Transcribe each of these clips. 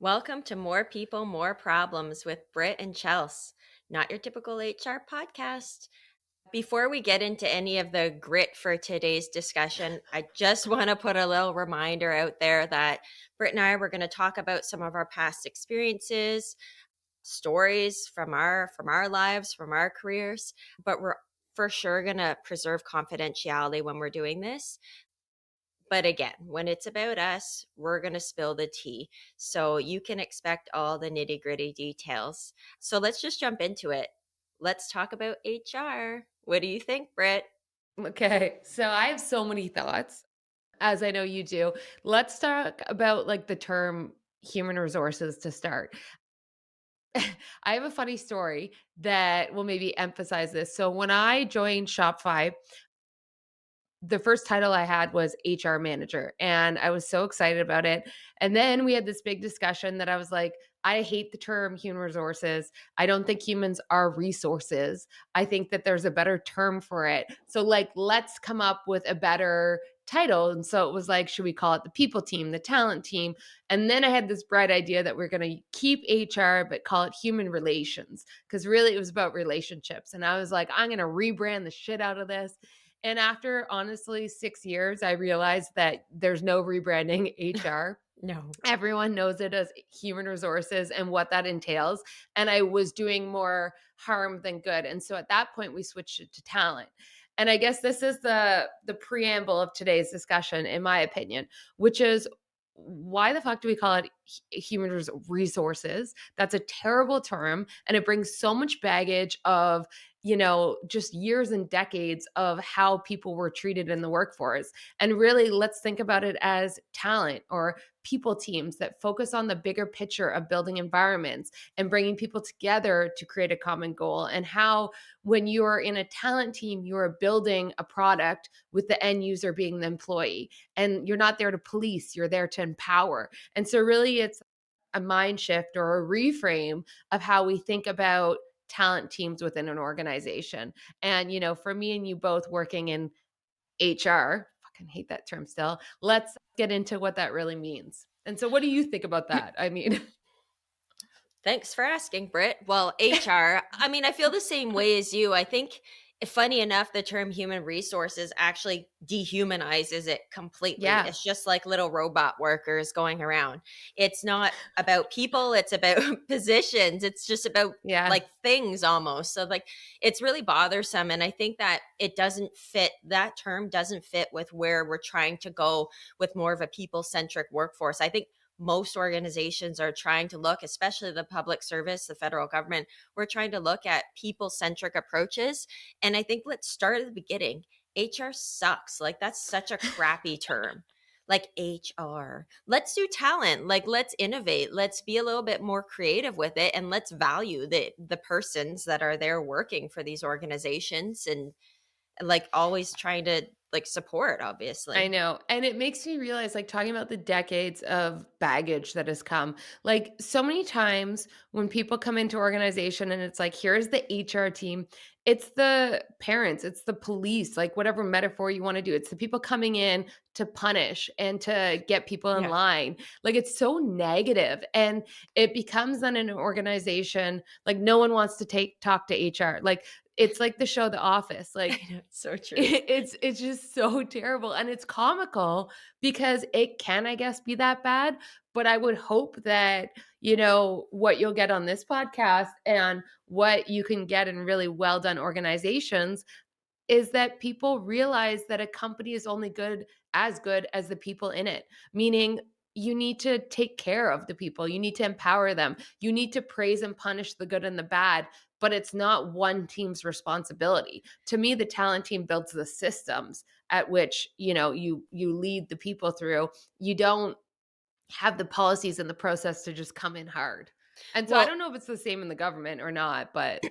Welcome to More People, More Problems with Britt and Chels, not your typical HR podcast. Before we get into any of the grit for today's discussion, I just want to put a little reminder out there that Britt and I were going to talk about some of our past experiences, stories from our lives, from our careers, but we're for sure going to preserve confidentiality when we're doing this. But again, when it's about us, we're going to spill the tea. So you can expect all the nitty gritty details. So let's just jump into it. Let's talk about HR. What do you think, Britt? Okay, so I have so many thoughts, as I know you do. Let's talk about like the term human resources to start. I have a funny story that will maybe emphasize this. So when I joined Shopify, the first title I had was HR manager, and I was so excited about it. And then we had this big discussion that I was like, I hate the term human resources. I don't think humans are resources. I think that there's a better term for it. So, like, let's come up with a better title. And so it was like, should we call it the people team, the talent team? And then I had this bright idea that we're going to keep HR, but call it human relations, because really it was about relationships. And I was like, I'm going to rebrand the shit out of this. And after honestly 6 years, I realized that there's no rebranding HR. No. Everyone knows it as human resources and what that entails. And I was doing more harm than good. And so at that point, we switched it to talent. And I guess this is the preamble of today's discussion, in my opinion, which is why the fuck do we call it resources? That's a terrible term, and it brings so much baggage of just years and decades of how people were treated in the workforce. And really, let's think about it as talent or people teams that focus on the bigger picture of building environments and bringing people together to create a common goal. And how, when you're in a talent team, you are building a product with the end user being the employee. And you're not there to police, you're there to empower. And so, really, it's a mind shift or a reframe of how we think about talent teams within an organization. And, for me and you both working in HR, fucking hate that term still. Let's get into what that really means. And so, what do you think about that? I mean, Thanks for asking, Britt. Well, HR, I mean, I feel the same way as you. I think, funny enough, the term human resources actually dehumanizes it completely. yeah, It's just like little robot workers going around. It's not about people, it's about positions. It's just about yeah. like things almost. So, like, it's really bothersome. And I think that it doesn't fit, that term doesn't fit with where we're trying to go with more of a people centric workforce. I think most organizations are trying to look, especially the public service, the federal government, we're trying to look at people centric approaches. And I think let's start at the beginning. HR sucks. Like, that's such a crappy term. Like, HR. Let's do talent. Like, let's innovate. Let's be a little bit more creative with it, and let's value the persons that are there working for these organizations, and like always trying to like support, I obviously. know. And it makes me realize, like, talking about the decades of baggage that has come, like, so many times when people come into organization and it's like, here's the HR team, it's the parents, it's the police, like, whatever metaphor you want to do. It's the people coming in to punish and to get people in Yeah. line. Like, it's so negative. And it becomes then an organization, like, no one wants to talk to HR. Like, it's like the show The Office. I Like, know, it's so true. it's just so terrible, and it's comical because it can, I guess, be that bad. But I would hope that, what you'll get on this podcast and what you can get in really well done organizations is that people realize that a company is only good as the people in it. Meaning, you need to take care of the people, you need to empower them, you need to praise and punish the good and the bad, but it's not one team's responsibility. To me, the talent team builds the systems at which, you lead the people through. You don't have the policies and the process to just come in hard. And so I Well, don't know if it's the same in the government or not, but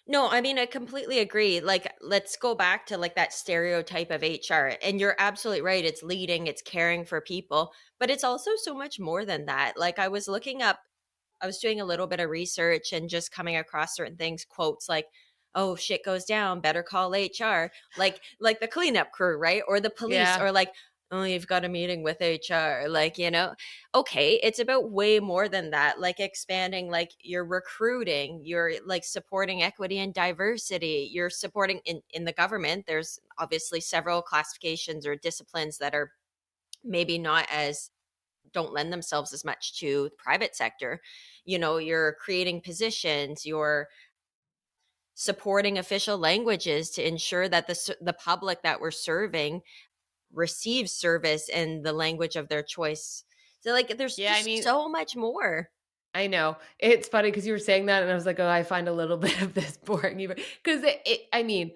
no, I mean, I completely agree. Like, let's go back to like that stereotype of HR. And you're absolutely right. It's leading, it's caring for people, but it's also so much more than that. Like, I was looking up, I was doing a little bit of research and just coming across certain things, quotes like, oh, shit goes down, better call HR, like the cleanup crew, right? Or the police, yeah. or like oh, you've got a meeting with HR, like, okay, it's about way more than that, like expanding like your recruiting, you're like supporting equity and diversity, you're supporting in the government. There's obviously several classifications or disciplines that are maybe not as don't lend themselves as much to the private sector. You're creating positions, you're supporting official languages to ensure that the public that we're serving receive service in the language of their choice. So, like, there's Yeah, I just mean, so much more. I know. It's funny because you were saying that and I was like, "Oh, I find a little bit of this boring," even 'cause I mean,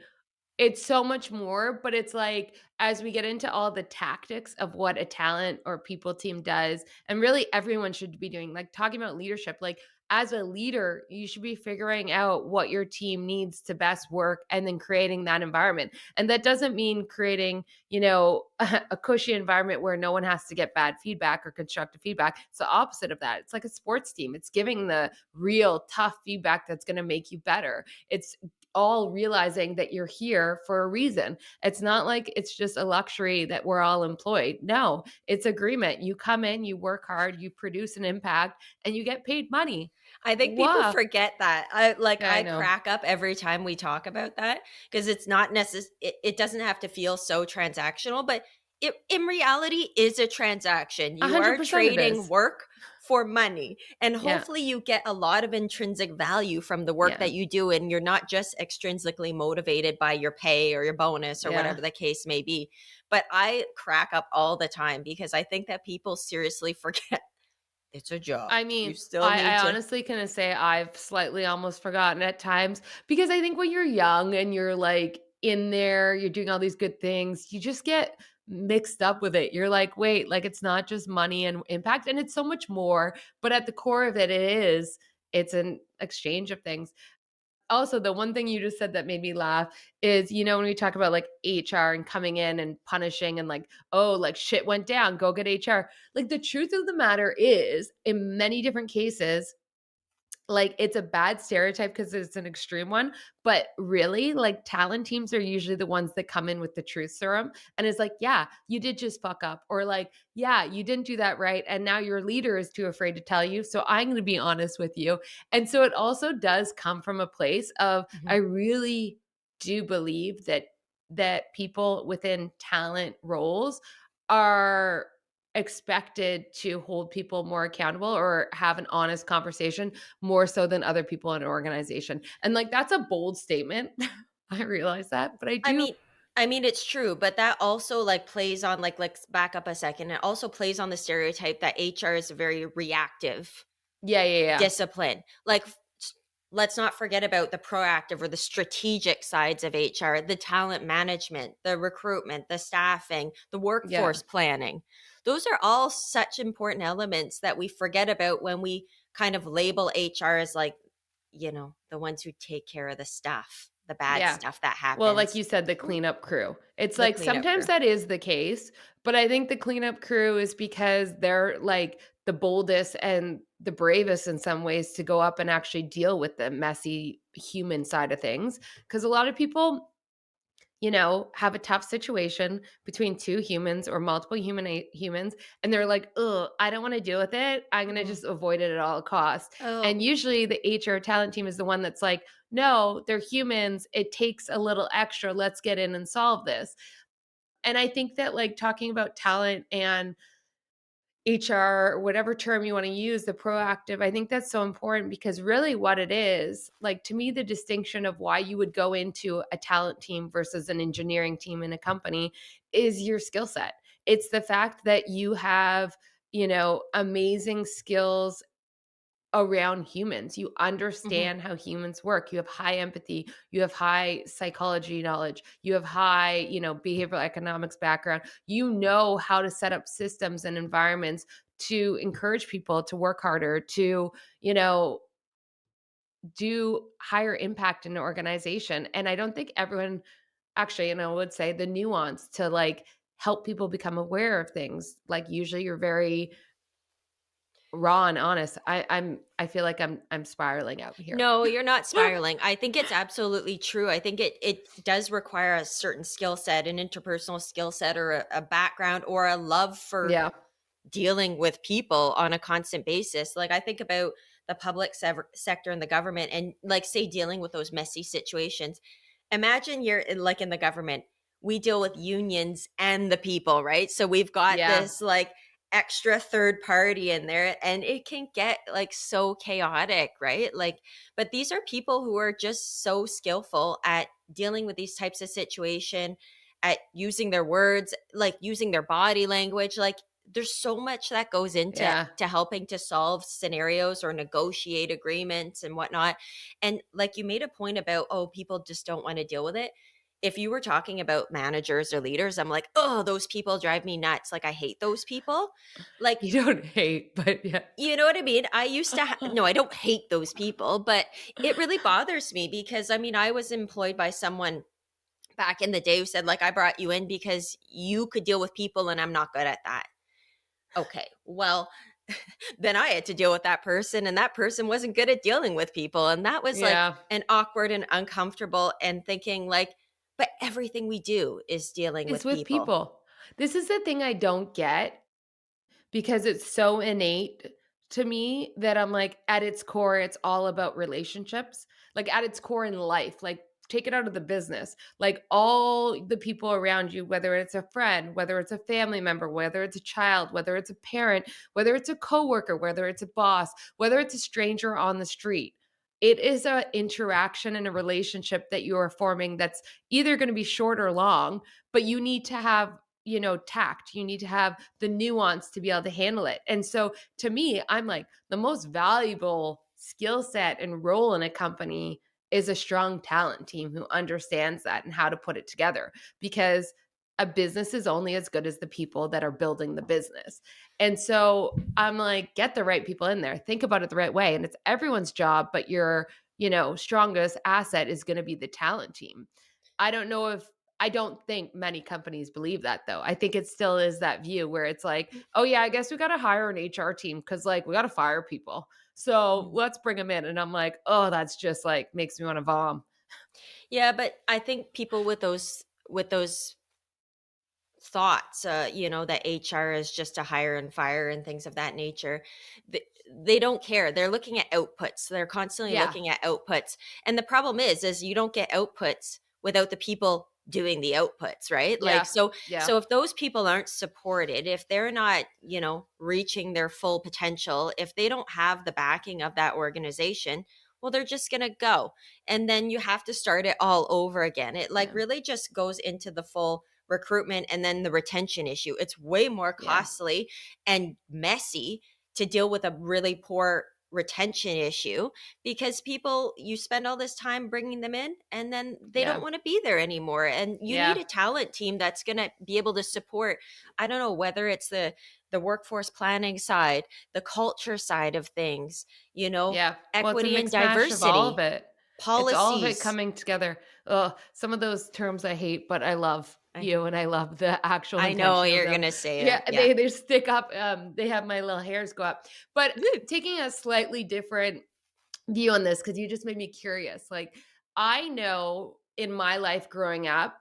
it's so much more, but it's like, as we get into all the tactics of what a talent or people team does, and really everyone should be doing, like talking about leadership, like as a leader, you should be figuring out what your team needs to best work and then creating that environment. And that doesn't mean creating, a cushy environment where no one has to get bad feedback or constructive feedback. It's the opposite of that. It's like a sports team. It's giving the real tough feedback that's going to make you better. It's all realizing that you're here for a reason. It's not like it's just a luxury that we're all employed. No, it's agreement. You come in, you work hard, you produce an impact, and you get paid money. I think people Wow. forget that. I like Yeah, I I know. crack up every time we talk about that because it's not it doesn't have to feel so transactional, but it in reality is a transaction. You are 100% it trading is. work for money, and Yeah. hopefully you get a lot of intrinsic value from the work Yeah. that you do, and you're not just extrinsically motivated by your pay or your bonus or Yeah. whatever the case may be. But I crack up all the time because I think that people seriously forget it's a job. I You mean, still I need to. honestly can say I've slightly almost forgotten at times because I think when you're young and you're like in there, you're doing all these good things, you just get mixed up with it. You're like, wait, like it's not just money and impact, and it's so much more. But at the core of it, it's an exchange of things. Also, the one thing you just said that made me laugh is, when we talk about like HR and coming in and punishing and like, oh, like shit went down, go get HR. Like the truth of the matter is, in many different cases, like, it's a bad stereotype because it's an extreme one, but really, like, talent teams are usually the ones that come in with the truth serum and is like, "Yeah, you did just fuck up," or like, "Yeah, you didn't do that right, and now your leader is too afraid to tell you, so I'm gonna be honest with you." And so it also does come from a place of, I Mhm. really do believe that people within talent roles are expected to hold people more accountable or have an honest conversation more so than other people in an organization. And like that's a bold statement. I realize that, but I I do. mean I mean, it's true, but that also, like, plays on, like, let's back up a second. It also plays on the stereotype that HR is a very reactive Yeah, yeah, yeah. discipline. Like, let's not forget about the proactive or the strategic sides of HR, the talent management, the recruitment, the staffing, the Yeah. workforce planning. Those are all such important elements that we forget about when we kind of label HR as like, the ones who take care of the stuff, the bad Yeah. stuff that Well, like happens. you said, the cleanup crew. It's The like cleanup sometimes crew. that is the case, but I think the cleanup crew is because they're like the boldest and the bravest in some ways to go up and actually deal with the messy human side of things. Because a lot of people have a tough situation between two humans or multiple humans, and they're like, "Oh, I don't want to deal with it. I'm gonna Mhm. just avoid it at all costs." And Oh, usually, the HR talent team is the one that's like, "No, they're humans. It takes a little extra. Let's get in and solve this." And I think that like talking about talent and HR, whatever term you want to use, the proactive, I think that's so important because really what it is, like to me, the distinction of why you would go into a talent team versus an engineering team in a company is your skill set. It's the fact that you have, amazing skills around humans. You mhm. understand how humans work. You have high empathy. You have high psychology knowledge. You have high, behavioral economics background. You know how to set up systems and environments to encourage people to work harder, to, do higher impact in an organization. And I don't think everyone actually, would say the nuance to like help people become aware of things. Like usually you're very raw and honest. I feel like I'm spiraling out here. No, you're not spiraling. I think it's absolutely true. I think it does require a certain skill set, an interpersonal skill set, or a background, or a love for Yeah. dealing with people on a constant basis. Like I think about the public sector and the government, and like say dealing with those messy situations. Imagine you're like in the government. We deal with unions and the people, right? So we've got Yeah. this like extra third party in there, and it can get like so chaotic, right? Like, but these are people who are just so skillful at dealing with these types of situation, at using their words, like using their body language. Like there's so much that goes into Yeah. helping to solve scenarios or negotiate agreements and whatnot. And like you made a point about, oh, people just don't want to deal with it. If you were talking about managers or leaders, I'm like, oh, those people drive me nuts. Like I hate those people. Like, You don't hate, but yeah. you know what I mean? I used to no, I don't hate those people, but it really bothers me because I mean, I was employed by someone back in the day who said like, I brought you in because you could deal with people and I'm not good at that. Okay. Well, then I had to deal with that person, and that person wasn't good at dealing with people. And that was like Yeah. an awkward and uncomfortable, and thinking like, but everything we do is dealing It's with with people. people. This is the thing I don't get because it's so innate to me that I'm like, at its core, it's all about relationships. Like at its core in life, like take it out of the business. Like all the people around you, whether it's a friend, whether it's a family member, whether it's a child, whether it's a parent, whether it's a coworker, whether it's a boss, whether it's a stranger on the street. It is a interaction and a relationship that you are forming that's either going to be short or long, but you need to have, tact. You need to have the nuance to be able to handle it. And so to me, I'm like, the most valuable skill set and role in a company is a strong talent team who understands that and how to put it together, because a business is only as good as the people that are building the business. And so I'm like, get the right people in there, think about it the right way. And it's everyone's job, but your, strongest asset is going to be the talent team. I don't know if I don't think many companies believe that though. I think it still is that view where it's like, oh yeah, I guess we got to hire an HR team because like we got to fire people. So Mhm. let's bring them in. And I'm like, oh, that's just like makes me want to vom. Yeah, but I think people with those thoughts, that HR is just to hire and fire and things of that nature. They don't care. They're looking at outputs. They're constantly Yeah. looking at outputs. And the problem is you don't get outputs without the people doing the outputs, right? Like Yeah. so Yeah. so if those people aren't supported, if they're not, reaching their full potential, if they don't have the backing of that organization, well, they're just going to go. And then you have to start it all over again. It like Yeah. really just goes into the full recruitment and then the retention issue. It's way more Yeah. costly and messy to deal with a really poor retention issue, because people, you spend all this time bringing them in and then they don't Yeah. want to be there anymore, and you need Yeah. a talent team that's going to be able to support, I don't know, whether it's the workforce planning side, the culture side of things, Yeah. Well, it's a equity and mixed mash of all of diversity, it. It's all of it policies. coming together. Ugh, some of those terms I hate, but I love I you know. and I love the actual I know intention of you're them. going to say Yeah, it. Yeah. they stick up. They have my little hairs go up. But taking a slightly different view on this, because you just made me curious. Like I know in my life growing up,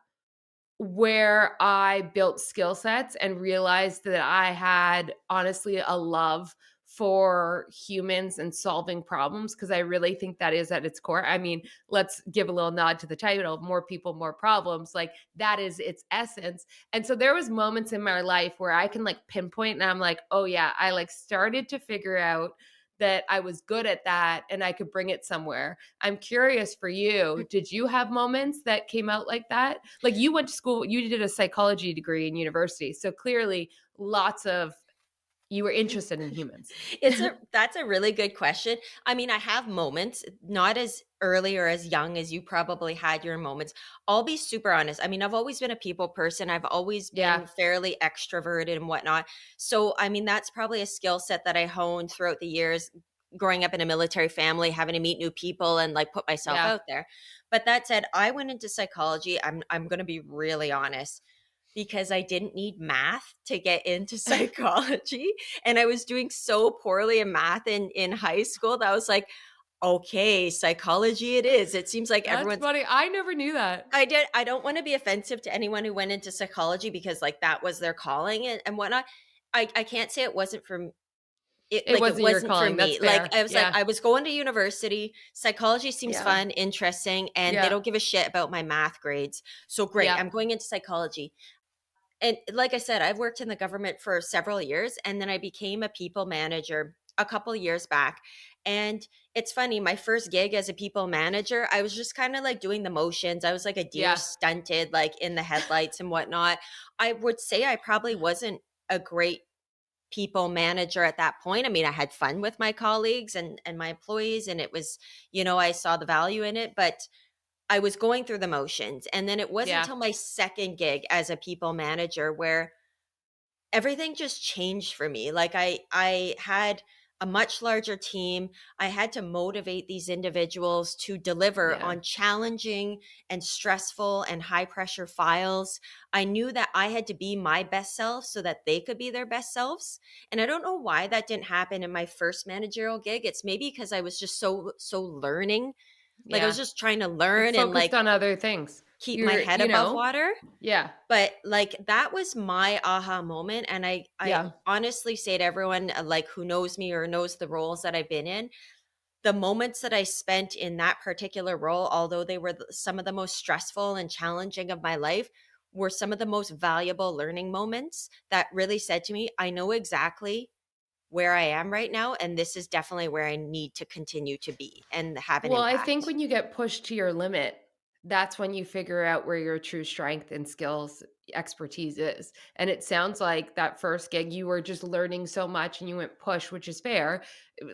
where I built skill sets and realized that I had honestly a love for humans and solving problems, because I really think that is at its core. I mean, let's give a little nod to the title, more people, more problems. Like that is its essence. And so there was moments in my life where I can like pinpoint and I'm like, "Oh yeah, I like started to figure out that I was good at that and I could bring it somewhere." I'm curious for you, did you have moments that came out like that? Like you went to school, you did a psychology degree in university. So clearly lots of you were interested in humans. That's a really good question. I mean, I have moments, not as early or as young as you probably had your moments. I'll be super honest. I mean, I've always been a people person. I've always Yeah. been fairly extroverted and whatnot. So, I mean, that's probably a skill set that I honed throughout the years, growing up in a military family, having to meet new people and like put myself Yeah. out there. But that said, I went into psychology. I'm going to be really honest. because I didn't need math to get into psychology, and I was doing so poorly in math in high school that I was like, "Okay, psychology it is." It seems like That's everyone's funny. I never knew that. I don't wanna be offensive to anyone who went into psychology because, like, that was their calling and whatnot. I can't say it wasn't for It it wasn't your wasn't for calling. That's me. Like, fair. Yeah. I was going to university, psychology seems Yeah. fun, interesting, and they Yeah. don't give a shit about my math grades. So great, Yeah. I'm going into psychology. And like I said, I've worked in the government for several years, and then I became a people manager a couple years back. And it's funny, my first gig as a people manager, I was just kind of like doing the motions. I was like a deer Yeah. stunted, like in the headlights and whatnot. I would say I probably wasn't a great people manager at that point. I mean, I had fun with my colleagues and my employees, and it was, I saw the value in it, but I was going through the motions. And then it wasn't Yeah. until my second gig as a people manager where everything just changed for me. Like I had a much larger team. I had to motivate these individuals to deliver Yeah. on challenging and stressful and high pressure files. I knew that I had to be my best self so that they could be their best selves. And I don't know why that didn't happen in my first managerial gig. It's maybe because I was just so learning. Like I was Yeah. just trying to learn and Focused like on other things. keep my You're, head above water. yeah. But, like, that was my aha moment, and I Yeah. honestly say to everyone, like, who knows me or knows the roles that I've been in, the moments that I spent in that particular role, although they were some of the most stressful and challenging of my life, were some of the most valuable learning moments that really said to me, "I know exactly where I am right now, and this is definitely where I need to continue to be and have an Well, I think impact." when you get pushed to your limit, that's when you figure out where your true strength and skills, expertise is. And it sounds like that first gig, you were just learning so much and you went push, which is fair.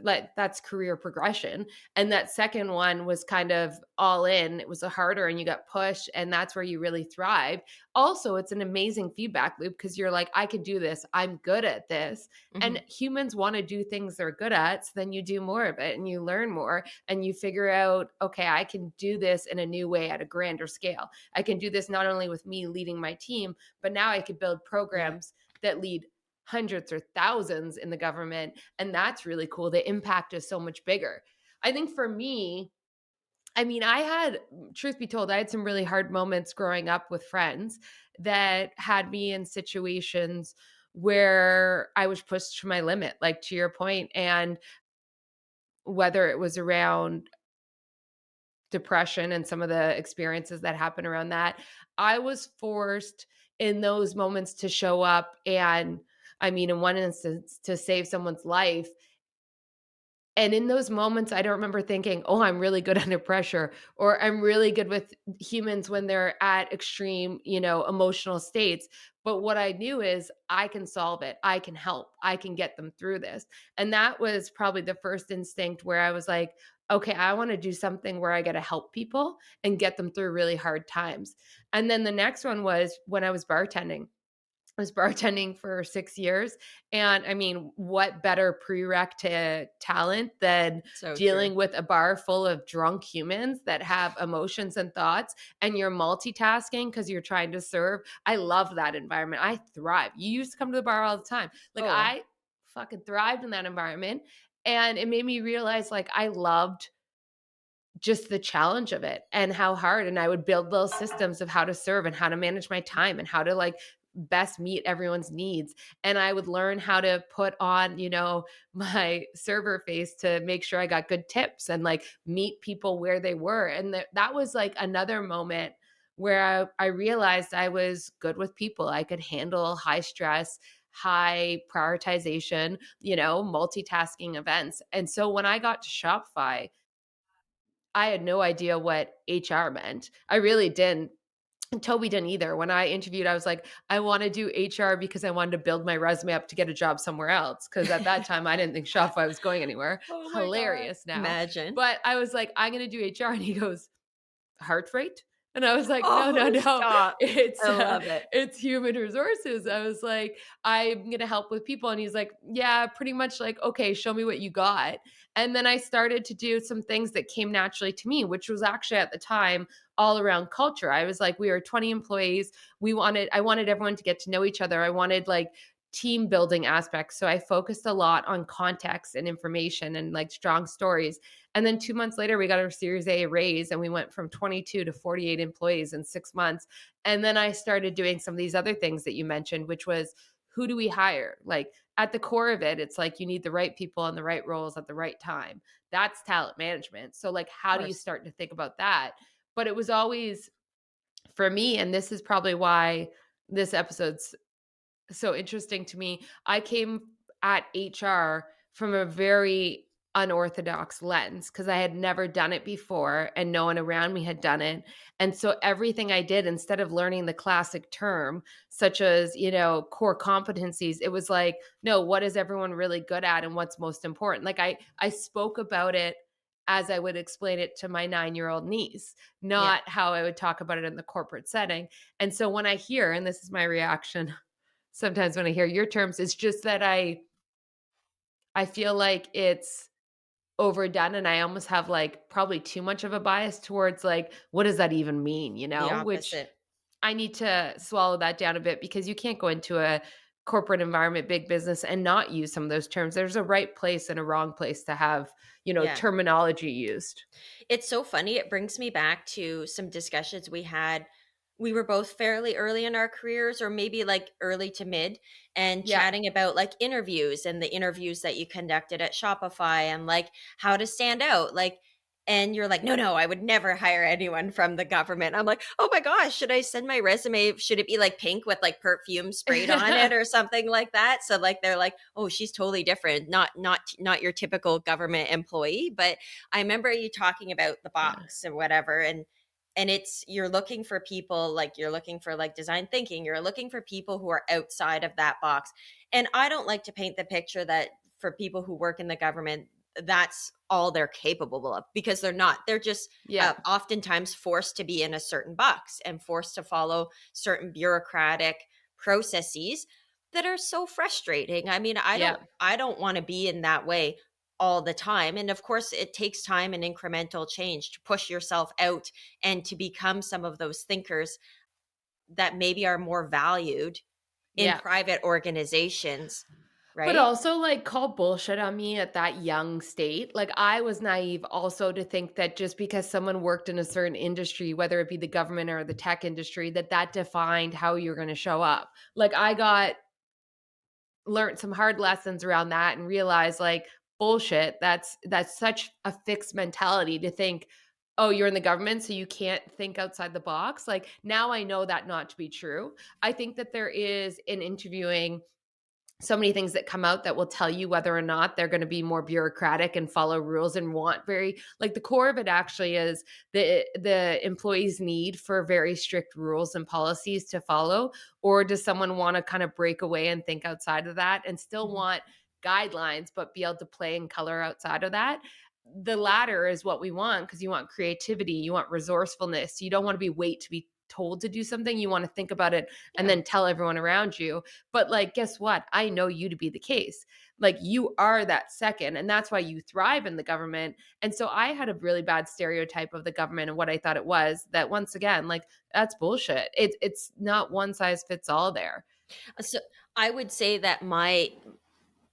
Like that's career progression. And that second one was kind of all in. It was a harder and you got pushed, and that's where you really thrive. Also, it's an amazing feedback loop because you're like, I can do this. I'm good at this. And Mhm. humans want to do things they're good at. So then you do more of it and you learn more and you figure out, okay, I can do this in a new way at a grander scale. I can do this not only with me leading my team, but now I could build Yeah. programs that lead hundreds or thousands in the government. And that's really cool. The impact is so much bigger. I think for me, I mean, I had, truth be told, I had some really hard moments growing up with friends that had me in situations where I was pushed to my limit, like to your point, and whether it was around depression and some of the experiences that happen around that, I was forced in those moments to show up and, I mean, in one instance, to save someone's life. And in those moments, I don't remember thinking, "Oh, I'm really good under pressure," or "I'm really good with humans when they're at extreme, emotional states." But what I knew is I can solve it. I can help. I can get them through this. And that was probably the first instinct where I was like, "Okay, I want to do something where I get to help people and get them through really hard times." And then the next one was when I was bartending. I was bartending for 6 years, and I mean, what better prereq to talent than So true. dealing with a bar full of drunk humans that have emotions and thoughts, and you're multitasking because 'cause you're trying to serve. I love that environment. I thrive. You used to come to the bar all the time. Like, Oh, I fucking thrived in that environment, and it made me realize, like, I loved just the challenge of it and how hard, and I would build little systems of how to serve and how to manage my time and how to like best meet everyone's needs. And I would learn how to put on, my server face to make sure I got good tips and like meet people where they were. And that was like another moment where I realized I was good with people. I could handle high stress, high prioritization, multitasking events. And so when I got to Shopify, I had no idea what HR meant. I really didn't. And Toby didn't either. When I interviewed, I was like, I want to do HR because I wanted to build my resume up to get a job somewhere else. Cause at that time, I didn't think Shopify was going anywhere. oh my god. Hilarious now. Imagine. But I was like, I'm going to do HR. And he goes, heart rate? And I was like, "No, no, Oh, no. stop. It's, I love it. it's human resources." I was like, "I'm gonna help with people." And he's like, "Yeah, pretty much like, okay, show me what you got." And then I started to do some things that came naturally to me, which was actually at the time all around culture. I was like, we were 20 employees. I wanted everyone to get to know each other. I wanted like team building aspects. So I focused a lot on context and information and like strong stories. And then 2 months later, we got our Series A raise and we went from 22 to 48 employees in 6 months. And then I started doing some of these other things that you mentioned, which was who do we hire? Like at the core of it, it's like you need the right people in the right roles at the right time. That's talent management. So, like, Of how do you course. start to think about that? But it was always for me, and this is probably why this episode's so interesting to me. I came at HR from a very unorthodox lens because I had never done it before and no one around me had done it. And so everything I did, instead of learning the classic term, such as, core competencies, it was like, no, what is everyone really good at and what's most important? Like I spoke about it as I would explain it to my 9-year-old niece, Yeah. not how I would talk about it in the corporate setting. And so when I hear, and this is my reaction sometimes when I hear your terms, it's just that I feel like it's overdone and I almost have like probably too much of a bias towards like what does that even mean, The which opposite. I need to swallow that down a bit because you can't go into a corporate environment, big business and not use some of those terms. There's a right place and a wrong place to have, Yeah. terminology used. It's so funny. It brings me back to some discussions we had. We were both fairly early in our careers, or maybe like early to mid, and Yeah. chatting about like interviews and the interviews that you conducted at Shopify and like how to stand out. Like, and you're like, no, no, I would never hire anyone from the government. I'm like, oh my gosh, should I send my resume? Should it be like pink with like perfume sprayed on it or something like that? So like they're like, oh, she's totally different, not your typical government employee. But I remember you talking about the Yeah. box or whatever, and it's you're looking for people, like you're looking for like design thinking, you're looking for people who are outside of that box. And I don't like to paint the picture that for people who work in the government that's all they're capable of, because they're not. They're just Yeah. oftentimes forced to be in a certain box and forced to follow certain bureaucratic processes that are so frustrating. I mean, i Yeah. don't i don't want to be in that way all the time. And of course, it takes time and incremental change to push yourself out and to become some of those thinkers that maybe are more valued in Yeah. private organizations, But right? also, like, call bullshit on me at that young state. Like, I was naive also to think that just because someone worked in a certain industry, whether it be the government or the tech industry, that that defined how you're going to show up. Like, I got learned some hard lessons around that and realized, like, bullshit. That's such a fixed mentality to think, oh, you're in the government, so you can't think outside the box. Like, now I know that not to be true. I think that there is in interviewing so many things that come out that will tell you whether or not they're going to be more bureaucratic and follow rules and want very like the core of it actually is the employees need for very strict rules and policies to follow, or does someone want to kind of break away and think outside of that and still Mhm. want guidelines but be able to play in color outside of that? The latter is what we want because you want creativity, you want resourcefulness, you don't want to be wait to be told to do something, you want to think about it and Yeah. then tell everyone around you. But like, guess what? I know you to be the case. Like, you are that second, and that's why you thrive in the government. And so I had a really bad stereotype of the government and what I thought it was. That once again, like, that's bullshit. It's not one size fits all there. So I would say that my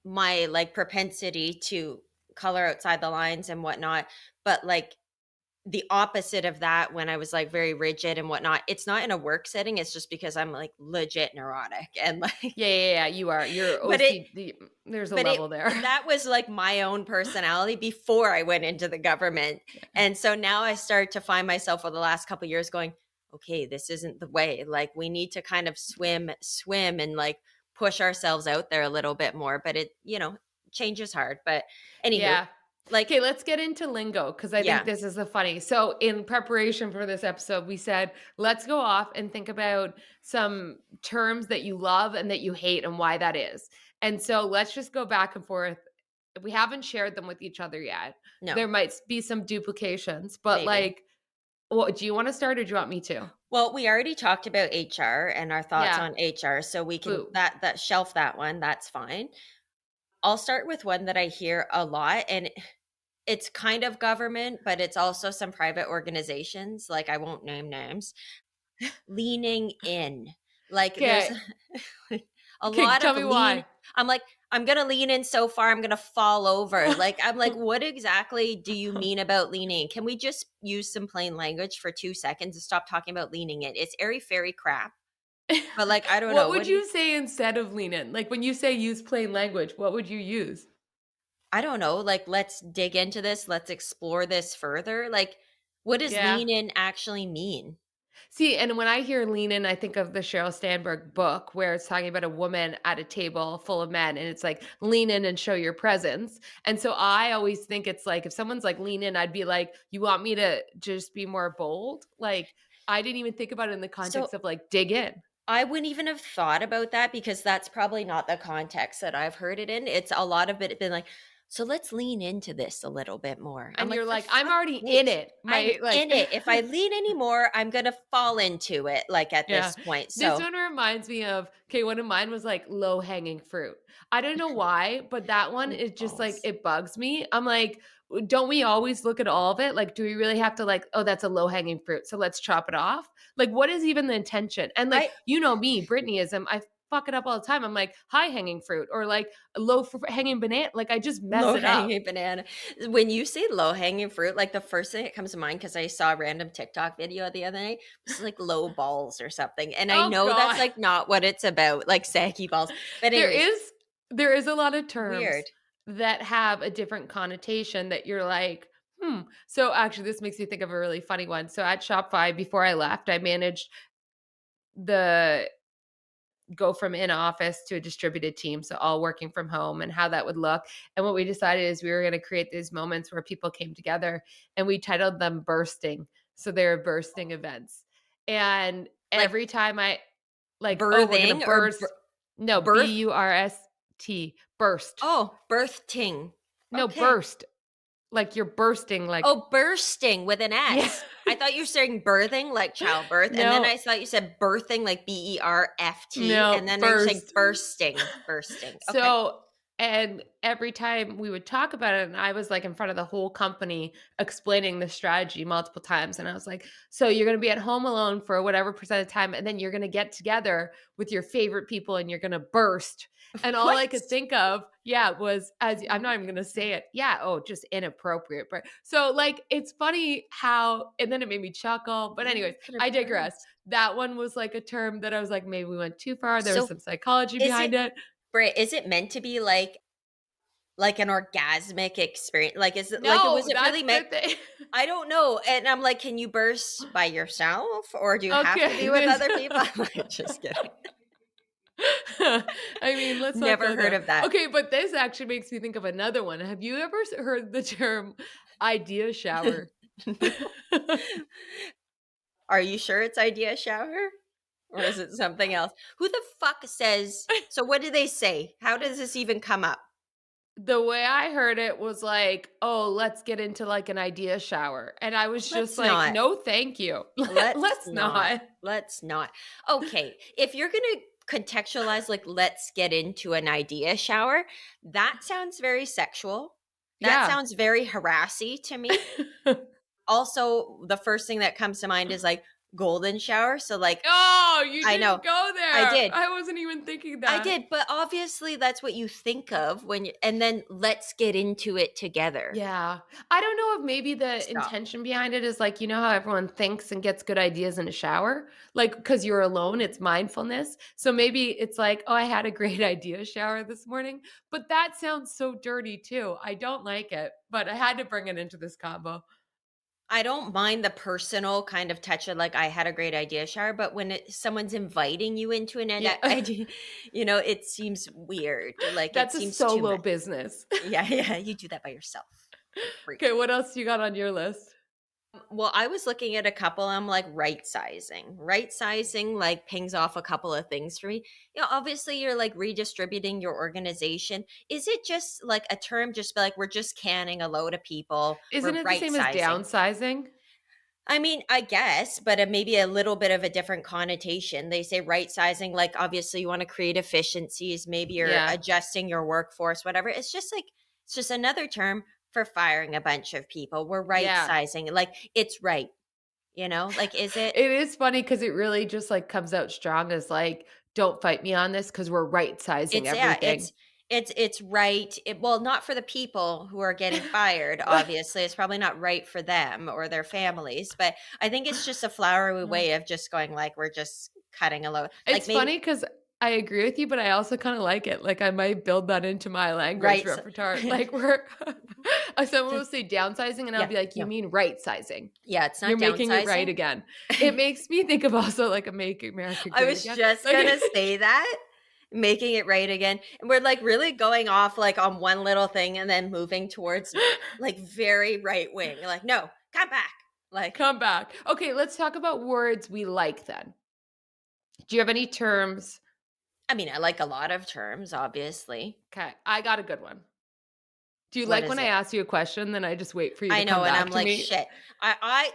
like propensity to color outside the lines and whatnot, but like the opposite of that when I was like very rigid and whatnot. It's not in a work setting. It's just because I'm like legit neurotic and like, Yeah, yeah, yeah. You are. You're but it OCD. There's a but it level there. that was like my own personality before I went into the government. And so now I start to find myself for the last couple of years going, okay, this isn't the way. Like we need to kind of swim and like push ourselves out there a little bit more. But change is hard. But anywho, Yeah. like, Okay, let's get into lingo because I think yeah, this is the funny. So, in preparation for this episode, we said, let's go off and think about some terms that you love and that you hate and why that is. And so, let's just go back and forth. We haven't shared them with each other yet. no, There might be some duplications, but maybe. like, Well, do you wanna start or do you want me to? Well, we already talked about HR and our thoughts Yeah. on HR, so we can Boo. that shelf that one, that's fine. I'll start with one that I hear a lot, and it's kind of government, but it's also some private organizations, like, I won't name names. Leaning in. Like, there's Okay. a Okay, lot tell of me why. I'm like, "I'm gonna lean in so far, I'm gonna fall over." Like, I'm like, "What exactly do you mean about leaning? Can we just use some plain language for 2 seconds and stop talking about leaning in?" It's airy-fairy crap, but, like, I don't What know, would what do you you say instead of lean in? Like, when you say use plain language, what would you use? I don't know, like, "Let's dig into this, let's explore this further." Like, what does Yeah. lean in actually mean? See, and when I hear lean in, I think of the Sheryl Sandberg book where it's talking about a woman at a table full of men, and it's like, lean in and show your presence. And so I always think it's like, if someone's like, lean in, I'd be like, you want me to just be more bold? Like, I didn't even think about it in the context So of like, dig in. I wouldn't even have thought about that because that's probably not the context that I've heard it in. It's a lot of it been like, "So let's lean into this a little bit more." I'm And like, you're "For like, I'm fuck's already in sakes, it. I'm My like in it. If I lean anymore, I'm gonna fall into it, like, at Yeah. this point." This So, one reminds me of okay, one of mine was like low hanging fruit. I don't know why, but that one oh, is just like balls. it bugs me. I'm like, don't we always look at all of it? Like, do we really have to like, oh, that's a low hanging fruit, so let's chop it off? Like, what is even the intention? And like, I you know me, Brittanyism, I fuck it up all the time. I'm like high hanging fruit or like low hanging banana. Like, I just mess it up. Low-hanging banana. When you say low-hanging fruit, like, the first thing that comes to mind because I saw a random TikTok video the other night, was, like, low balls or something, and I Oh know that's, God. like, not what it's about, like, saggy balls. But There anyways, is there is a lot of terms weird. that have a different connotation that you're like, "Hmm." So, actually, this makes me think of a really funny one. So, at Shopify, before I left, I managed the go from in office to a distributed team, so all working from home and how that would look. And what we decided is we were gonna create these moments where people came together, and we titled them bursting. So, they're bursting events. And Like, every time I like, "Oh, we're gonna birthing or burst." No, birth burst, burst. oh, birthing. No, Okay. burst, like you're bursting, like Oh, bursting with an yeah. S. I thought you were saying birthing, like childbirth, and then No, I thought you said birthing, like BERFT, and no, then you're saying burst. bursting, bursting. Okay. So and every time we would talk about it, and I was, like, in front of the whole company explaining the strategy multiple times, and I was like, "So you're gonna be at home alone for whatever percent of time, and then you're gonna get together with your favorite people, and you're gonna burst." And all I could What? think of, yeah, was as I'm Mhm. not even gonna say it. Yeah, oh, just inappropriate, but so, like, it's funny how and then it made me chuckle, but anyways, You could have I digress. burst. That one was, like, a term that I was like, "Maybe we went too far." There was So, some psychology is behind it it. Brit, is it meant to be like an orgasmic experience? Like, is it like, was No, it really that's meant the thing. I don't know, and I'm like, "Can you burst by yourself, or do you have to Okay, be with this other people?" I'm like, just kidding. I mean, let's not Never go heard there. of that. Okay, but this actually makes me think of another one. Have you ever heard the term idea shower? Are you sure it's idea shower? Or is it something else? Who the fuck says so what do they say? How does this even come up? The way I heard it was like, "Oh, let's get into like an idea shower." And I was just Let's like, not. "No, thank you. Let's Let's not. not." Let's not. Okay, if you're gonna contextualize, like, let's get into an idea shower, that sounds very sexual. That Yeah. sounds very harassy to me. Also, the first thing that comes to mind is, like, golden shower, so, like Oh, you I know. didn't go I there. did. I wasn't even thinking I that. did, but obviously that's what you think of when you and then let's get into it together. Yeah. I don't know if maybe the Stop. intention behind it is like, you know how everyone thinks and gets good ideas in a shower? Like, because you're alone, it's mindfulness. So maybe it's like, oh, I had a great idea shower this morning. But that sounds so dirty too. I don't like it, but I had to bring it into this combo. I don't mind the personal kind of touch of, like, I had a great idea shower, but when someone's inviting you into an Yeah. idea, it seems weird. Like, it That's a seems too solo much. business. Yeah, yeah, you do that by yourself. Freak. Okay, what else you got on your list? Well, I was looking at a couple, I'm like, right sizing. Right sizing, like, pings off a couple of things for me. Obviously, you're, like, redistributing your organization. Is it just, like, a term just be like, "We're just canning a load of people, Isn't we're it the right same as sizing"? downsizing? I mean, I guess, but maybe a little bit of a different connotation. They say right sizing, like obviously you want to create efficiencies, maybe you're Yeah. adjusting your workforce, whatever. It's just like, it's just another term for firing a bunch of people. We're right Yeah. sizing, like it's right, like is it? It is funny because it really just, like, comes out strong as, like, "Don't fight me on this because 'cause we're right-sizing It's yeah, everything." it's right. Well, not for the people who are getting fired, obviously. It's probably not right for them or their families, but I think it's just a flowery way of just going like we're just cutting a load. Like It's maybe funny because I agree with you, but I also kinda like it, like, I might build that into my language right. So, repertoire, like, we're someone will say downsizing, and I'll yeah, be like, "You no. mean right-sizing. Yeah, it's You're not making it right downsizing. again." It makes me think of also, like, a Make America I Great was Again, just like gonna say that, making it right again. And we're like really going off like on one little thing and then moving towards like very right wing. Like, no, come back. Like, come back. Okay, let's talk about words we like then. Do you have any terms? I mean, I like a lot of terms, obviously. Okay, I got a good one. Do you What like is when I it? ask you a question, then I just wait for you to I come know, and I'm back to like, me? shit.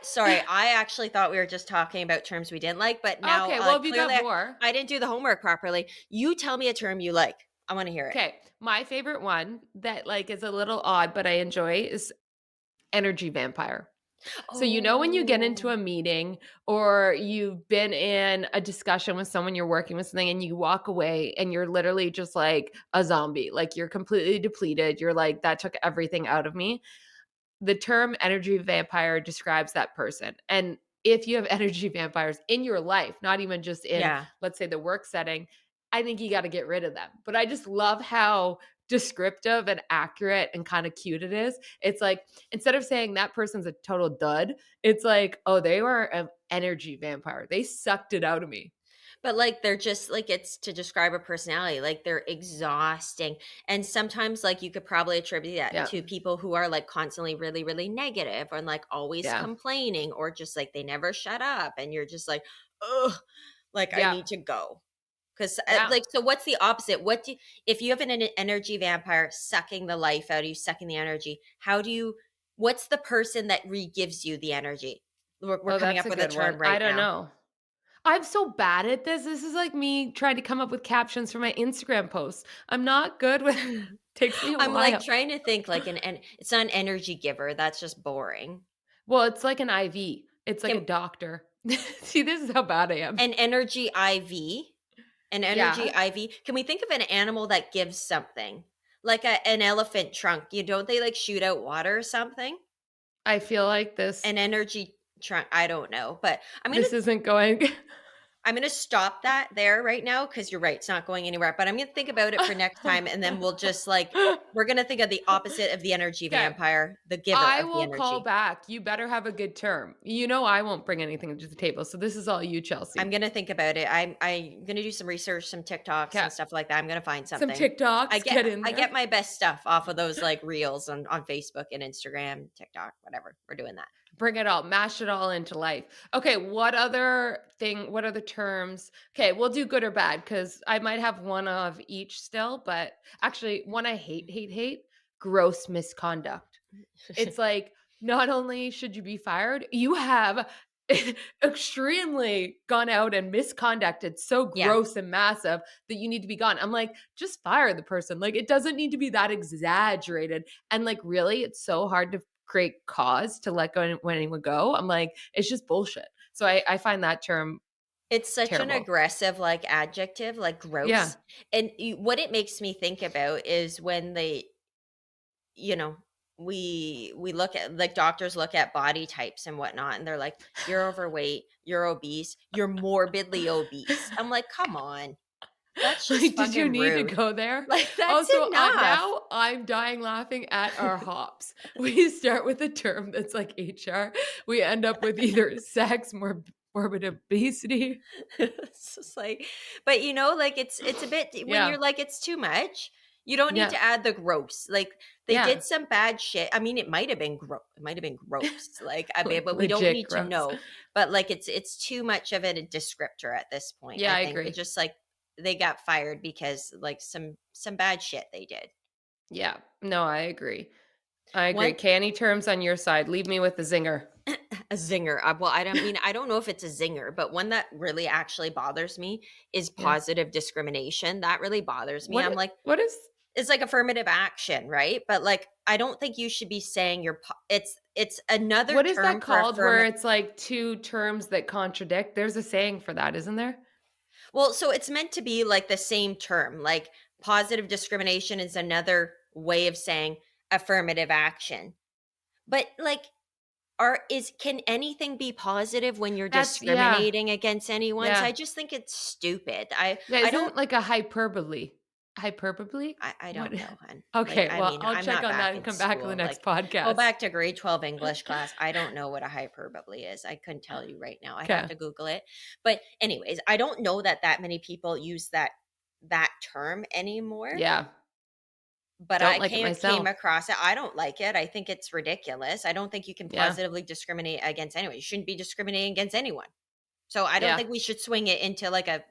Sorry, I actually thought we were just talking about terms we didn't like, but now, Okay, well, if you got clearly, more. I didn't do the homework properly. You tell me a term you like. I want to hear it. Okay, my favorite one that, like, is a little odd, but I enjoy is energy vampire. So, when you get into Oh, a meeting or you've been in a discussion with someone, you're working with something, and you walk away and you're literally just like a zombie, like, you're completely depleted. You're like, "That took everything out of me." The term energy vampire describes that person. And if you have energy vampires in your life, not even just in, yeah. let's say, the work setting, I think you got to get rid of them. But I just love how descriptive and accurate and kind of cute it is. It's like, instead of saying that person's a total dud, it's like, oh, they were an energy vampire. They sucked it out of me. But, like, they're just like, it's to describe a personality, like, they're exhausting, and sometimes, like, you could probably attribute that Yeah. to people who are, like, constantly really, really negative and, like, always Yeah. complaining or just, like, they never shut up, and you're just like, "Ugh, like, I Yeah. need to go." 'Cause, Yeah. like, so what's the opposite? What do if you have an energy vampire sucking the life out of you, sucking the energy, how do you what's the person that re-gives you the energy? We're Oh, coming that's up a with a good one. term I right don't now. know. I'm so bad at this. This is like me trying to come up with captions for my Instagram posts. I'm not good with takes me a I'm, like, while. trying to think like an it's not an energy giver, that's just boring. Well, it's like an IV. It's like a Can doctor. See, this is how bad I am. an energy IV? An energy Yeah, IV? Can we think of an animal that gives something? Like an elephant trunk, don't they, like, shoot out water or something? I feel like this An energy trunk, I don't know, but this isn't going. I'm gonna stop that there right now because 'cause you're right, it's not going anywhere, but I'm gonna think about it for next time, and then we'll just, like we're gonna think of the opposite of the energy Okay, vampire, the giver I of the will call energy. back. You better have a good term. I won't bring anything to the table, so this is all you, I'm Chelsea. gonna think about it. I'm gonna do some research, some TikToks Okay, and stuff like that. I'm gonna find some something. I TikToks, get get in I get there. my best stuff off of those, like, reels on Facebook and Instagram, TikTok, whatever. We're doing that. Bring it all, mash it all into life. Okay, what other terms? Okay, we'll do good or bad because I might have one of each still, but actually, one I hate, gross misconduct. It's like, not only should you be fired, you have extremely gone out and misconducted so Yeah. gross and massive that you need to be gone. I'm like, just fire the person. Like, it doesn't need to be that exaggerated. And like, really, it's so hard to create cause to let anyone go. I'm like, it's just bullshit. So I find that term It's such an terrible. aggressive, like, adjective, like, Yeah. gross, and what it makes me think about is when you know, we look at like doctors look at body types and whatnot, and they're like, "You're overweight, you're obese, you're morbidly obese." I'm like, "Come on, that's just Like, did you fucking need to rude." go there? Like, that's Also, enough. now I'm dying laughing at our hops. We start with a term that's like HR. We end up with either sex, morbid obesity. It's just like, but like it's a bit when Yeah. you're like it's too much. You don't need Yeah. to add the gross. Like they Yeah. did some bad shit. I mean, it might have been gross. It might have been gross. Like I mean, Like, but we don't legit need to gross. know. But like it's too much of a descriptor at this point. Yeah, I I think it agree. just like they got fired because like some bad shit they did. Yeah. No, I agree. I agree. One Canny terms on your side. Leave me with the zinger. A zinger. Well, I don't know if it's a zinger, but one that really actually bothers me is Yeah. positive discrimination. That really bothers me. I'm like, What is it's like affirmative action, right? But like, I don't think you should be saying it's another what is that term for called where affirmative. it's like two terms that contradict? There's a saying for that, isn't there? Well, so it's meant to be like the same term. Like positive discrimination is another way of saying affirmative action. But like, can anything be positive when you're That's yeah. discriminating against anyone? So Yeah. I just think it's stupid. Yeah, I isn't don't it like a hyperbole? Hyperbole? I What? don't know, hun. Like, Okay, I well, mean, I'll I'm check not on that back and in come back in the school. next Like, go podcast. back to grade 12 English class. I don't know what a hyperbole is. I couldn't tell you right now. I'd have Okay. to Google it. But anyways, I don't know that many people use that term anymore. Yeah. But Don't I like it came myself. across it. I don't like it. I think it's ridiculous. I don't think you can Yeah. positively discriminate against anyone. You shouldn't be discriminating against anyone. So I don't Yeah. think we should swing it into like a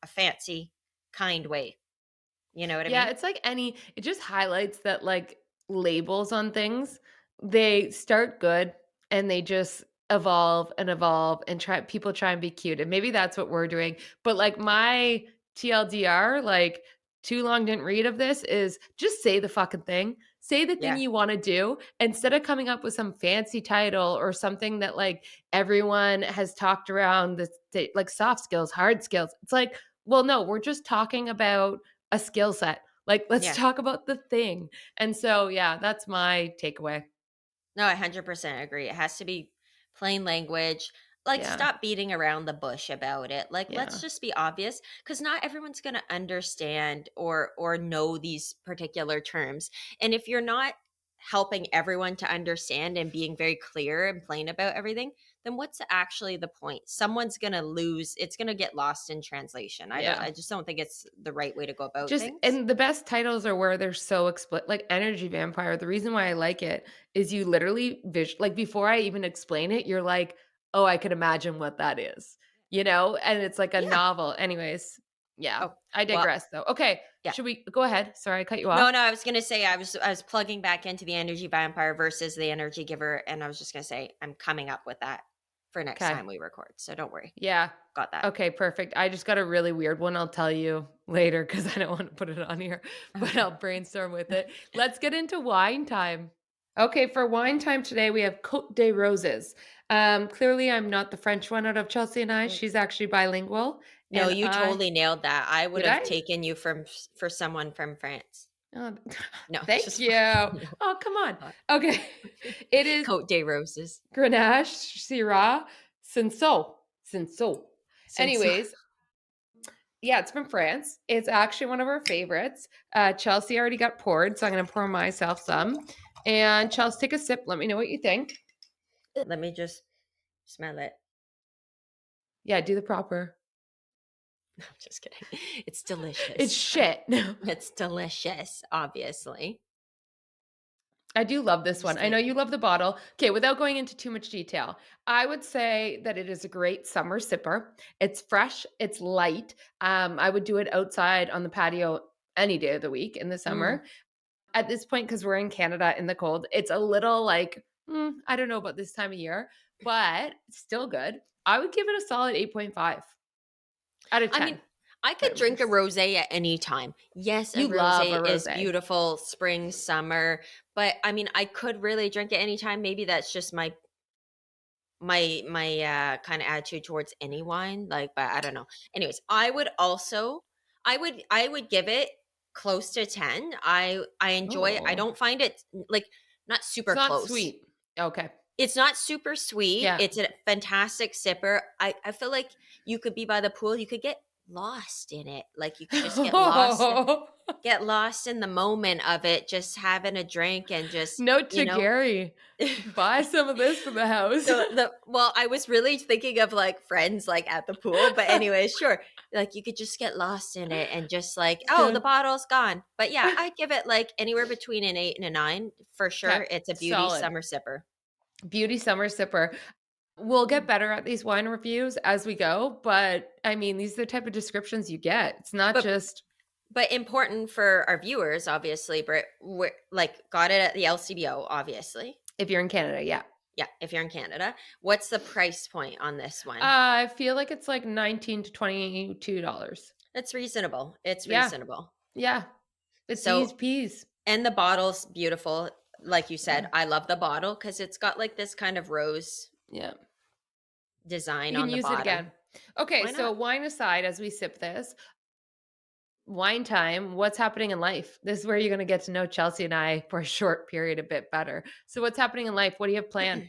fancy kind way. You know what I Yeah, mean? it's like any it just highlights that, like, labels on things, they start good and they just evolve and try and be cute, and maybe that's what we're doing, but, like, my TLDR, like, too long didn't read of this is just say the fucking thing. Say the thing Yeah. you wanna do instead of coming up with some fancy title or something that, like, everyone has talked around like, soft skills, hard skills. It's like, well, no, we're just talking about a skill set. Like, let's Yeah. talk about the thing. And so, yeah, that's my takeaway. No, I 100% agree. It has to be plain language. Like, Yeah. stop beating around the bush about it. Like, let's Yeah. just be obvious because not everyone's going to understand or know these particular terms. And if you're not helping everyone to understand and being very clear and plain about everything, then what's actually the point? Someone's going to lose. It's going to get lost in translation. Yeah. I just don't think it's the right way to go about Just things. and the best titles are where they're so explicit. Like Energy Vampire, the reason why I like it is you literally like before I even explain it, you're like, "Oh, I could imagine what that is." You know? And it's like a Yeah. novel. Anyways, yeah, Oh, I well, digress though. Okay, yeah. should we go ahead? Sorry, I cut you No, off. no, I was gonna say I was plugging back into the energy vampire versus the energy giver, and I was just gonna say I'm coming up with that for next Okay. time we record. So don't worry. Yeah. Got that. Okay, perfect. I just got a really weird one. I'll tell you later because I don't want to put it on here, but I'll Okay. brainstorm with it. Let's get into wine time. Okay, for wine time today, we have Cote de Roses. Clearly, I'm not the French one out of Chelsea and I. Mm. She's actually bilingual. No, And you I, totally nailed that. I would did have I? taken you for someone from France. Oh, No, thank just you. no, Oh, come on. not. Okay. It is Cote des Roses. Grenache, Syrah, Cinsault. Cinsault. Since Anyways, yeah, it's from France. It's actually one of our favorites. Chelsea already got poured, so I'm going to pour myself some. And Chelsea, take a sip. Let me know what you think. let me just smell it. Yeah, do the proper. I'm just kidding. It's It's delicious. shit. It's delicious, obviously. I do love this one. Just I know like you love the bottle. Okay, without going into too much detail, I would say that it is a great summer sipper. It's fresh, it's light. I would do it outside on the patio any day of the week in the mm. summer. At this point, because we're in Canada in the cold, it's a little like, I don't know about this time of year, but it's still good. I would give it a solid 8.5 out of I mean, 10 I could drink a milliliters. rosé at any time. Yes, a You love a rosé is rosé. beautiful spring, summer, but I mean, I could really drink it anytime. Maybe that's just my kind of attitude towards any wine, like, but I don't know. Anyways, I would give it close to 10. I enjoy it. I Oh, don't find it like not it's super not close. sweet. Okay. It's not super sweet. Yeah. It's a fantastic sipper. I feel like you could be by the pool, you could get lost in it. Like you could just get lost in the moment of it, just having a drink and just, Note you to know. Gary, buy some of this for the house. The well, I was really thinking of like friends like at the pool, but anyway, sure. Like you could just get lost in it and just like, oh, the Good. bottle's gone. But yeah, I'd give it like anywhere between an 8 and a 9 for Okay. sure. It's a beauty Solid. summer sipper. Beauty summer sipper. We'll get better at these wine reviews as we go, but I mean, these are the type of descriptions you get. It's not But just But important for our viewers, obviously, Britt, like got it at the LCBO, obviously. if you're in Canada, yeah. Yeah, if you're in Canada. What's the price point on this one? I feel like it's like 19 to $22. It's reasonable. It's Yeah, reasonable. yeah, it's So easy peas. and the bottle's beautiful. Like you said, Yeah, I love the bottle because it's got like this kind of rose yeah. design You can on the use it bottom. again. Okay, Why so not? wine aside, as we sip this, wine time, what's happening in life? This is where you're gonna get to know Chelsea and I for a short period a bit better. So what's happening in life? What do you have planned?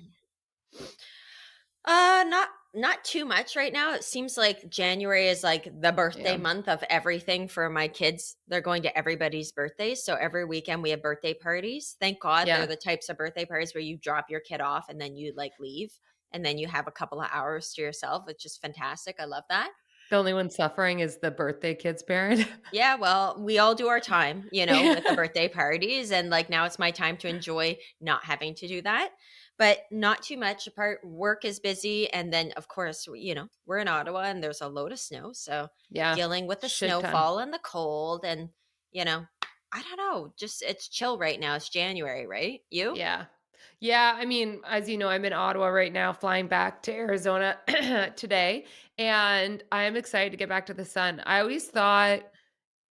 Not too much right now. It seems like January is like the birthday Yeah. month of everything for my kids. They're going to everybody's birthdays, so every weekend we have birthday parties. Thank God they're Yeah. the types of birthday parties where you drop your kid off and then you like leave and then you have a couple of hours to yourself. It's just fantastic. I love that. The only one suffering is the birthday kid's parent. Yeah, well, we all do our time, with the Yeah. birthday parties. And like now it's my time to enjoy not having to do that, but not too much apart. Work is busy. And then, of course, we're in Ottawa and there's a load of snow. So Yeah. dealing with the Shit ton. snowfall and the cold and, you know, I don't know, just it's chill right now. It's January, right? You? Yeah. Yeah, I mean, as you know, I'm in Ottawa right now, flying back to Arizona today, and I'm excited to get back to the sun. I always thought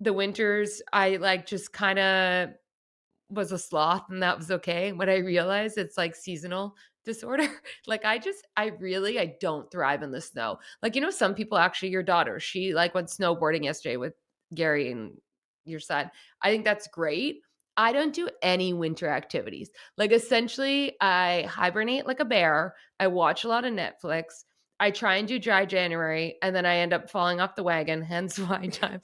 the winters, I like just kind of was a sloth and that was okay. When I realized it's like seasonal disorder, like I don't thrive in the snow. Like, some people actually, your daughter, she like went snowboarding yesterday with Gary and your son. I think that's great. I don't do any winter activities. Like, essentially, I hibernate like a bear. I watch a lot of Netflix. I try and do dry January, and then I end up falling off the wagon, hence wine time.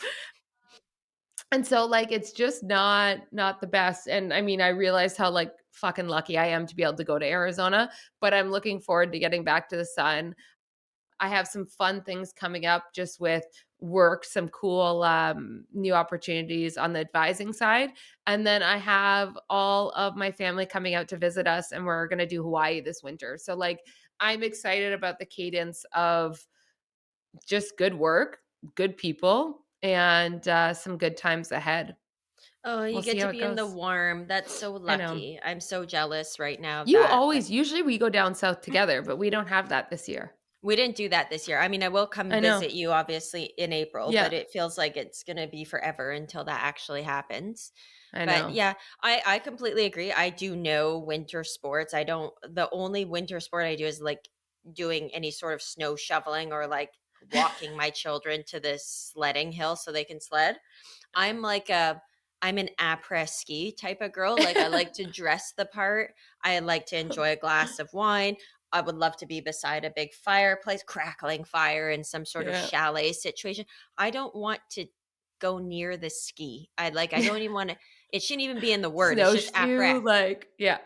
And so, like, it's just not the best, and, I mean, I realized how, like, fucking lucky I am to be able to go to Arizona, but I'm looking forward to getting back to the sun. I have some fun things coming up just with work, some cool, new opportunities on the advising side, and then I have all of my family coming out to visit us, and we're gonna do Hawaii this winter. So, like, I'm excited about the cadence of just good work, good people, and, some good times ahead. Oh, you We'll see get to how it be in the goes. warm. That's so I know. lucky. I'm so jealous right now of You that. always usually we go down south together, but we don't have that this year. We didn't do that this year. I mean, I will come I know. visit you obviously in April, but Yeah, it feels like it's going to be forever until that actually happens. I But know. yeah, I completely agree. I do know winter sports. I don't the only winter sport I do is like doing any sort of snow shoveling or like walking my children to this sledding hill so they can sled. I'm an après ski type of girl. Like I like to dress the part. I like to enjoy a glass of wine. I would love to be beside a big fireplace, crackling fire in some sort of Yeah. chalet situation. I don't want to go near the ski. I don't even want to it shouldn't even be in the word. It's just Snowshoe, après. like yeah.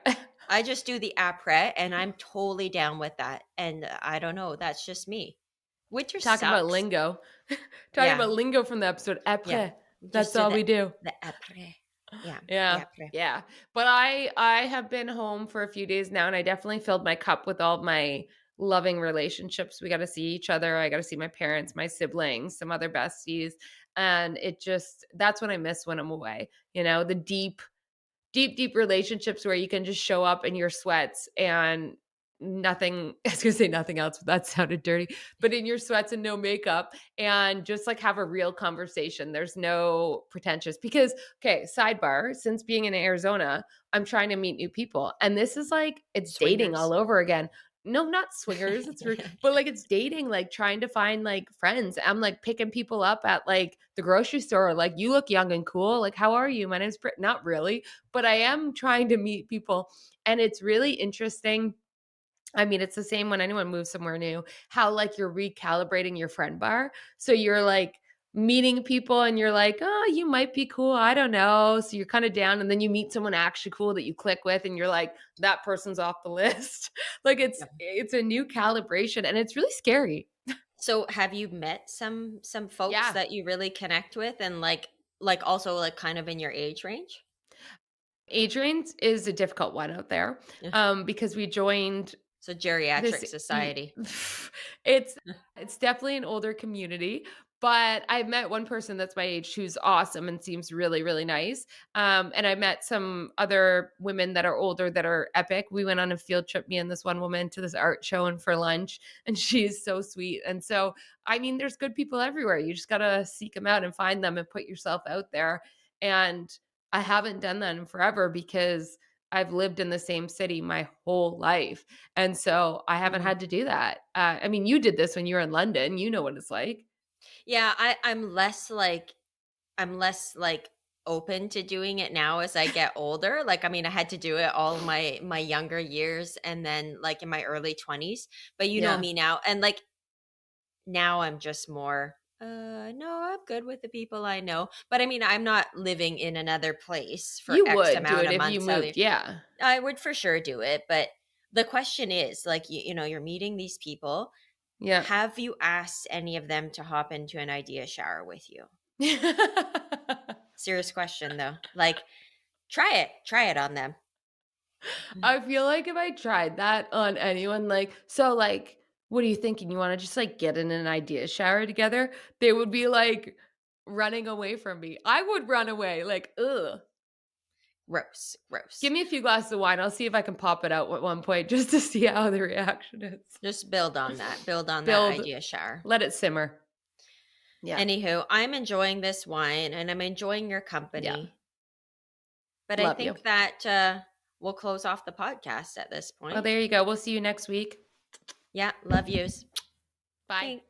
I just do the après and I'm totally down with that. And I don't know, that's just me. Winter Talking about sucks. lingo. Talking Yeah. about lingo from the episode, Yeah. après. Just That's do all the we do. après. Yeah. The Yeah, après. yeah. But I have been home for a few days now, and I definitely filled my cup with all of my loving relationships. We got to see each other. I got to see my parents, my siblings, some other besties, and it just that's what I miss when I'm away. The deep relationships where you can just show up in your sweats and nothing I was gonna say nothing else, but that sounded dirty, but in your sweats and no makeup and just like have a real conversation. There's no pretentious because okay, sidebar, since being in Arizona, I'm trying to meet new people. And this is like it's dating all Swingers. over again. No, not swingers. It's rude, but like it's dating, like trying to find like friends. I'm like picking people up at like the grocery store, like you look young and cool. Like, how are you? My name's Brit. Not really, but I am trying to meet people. And it's really interesting. I mean, it's the same when anyone moves somewhere new, how like you're recalibrating your friend bar. So you're like meeting people and you're like, oh, you might be cool. I don't know. So you're kind of down. And then you meet someone actually cool that you click with and you're like, that person's off the list. Like Yep. it's a new calibration and it's really scary. So have you met some folks Yeah. that you really connect with and like also like kind of in your age range? Age range is a difficult one out there Yeah. because we joined So this geriatric society. it's it's definitely an older community, But I've met one person that's my age who's awesome and seems really, really nice. And I met some other women that are older that are epic. We went on a field trip, me and this one woman, to this art show and for lunch, and she's so sweet. And so, I mean, there's good people everywhere. You just gotta seek them out and find them and put yourself out there. And I haven't done that in forever because I've lived in the same city my whole life. And so I haven't Mhm. had to do that. I mean, you did this when you were in London. You know what it's like. Yeah, I'm less like open to doing it now as I get older. Like, I mean, I had to do it all my younger years and then like in my early 20s. But you know Yeah. me now, and like now I'm just more no, I'm good with the people I know. But I mean, I'm not living in another place for You X would do amount it of if you months out of the moved, yeah. I would for sure do it, but the question is, like, you know, you're meeting these people. Yeah. Have you asked any of them to hop into an idea shower with you? Serious question though. Like, try it. Try it on them. I feel like if I tried that on anyone, like so, like, "What are you thinking? You wanna just, like, get in an idea shower together?" They would be, like, running away from me. I would run away, like, "Ugh." Gross. Give Gross. me a few glasses of wine, I'll see if I can pop it out at one point just to see how the reaction is. Just build on that. Build on that Build idea shower. let it simmer. Yeah. Anywho, I'm enjoying this wine and I'm enjoying your Yeah. company. But I Love you. think that we'll close off the podcast at this Well, point. there you go. We'll see you next week. Yeah, love yous. Bye. Thanks.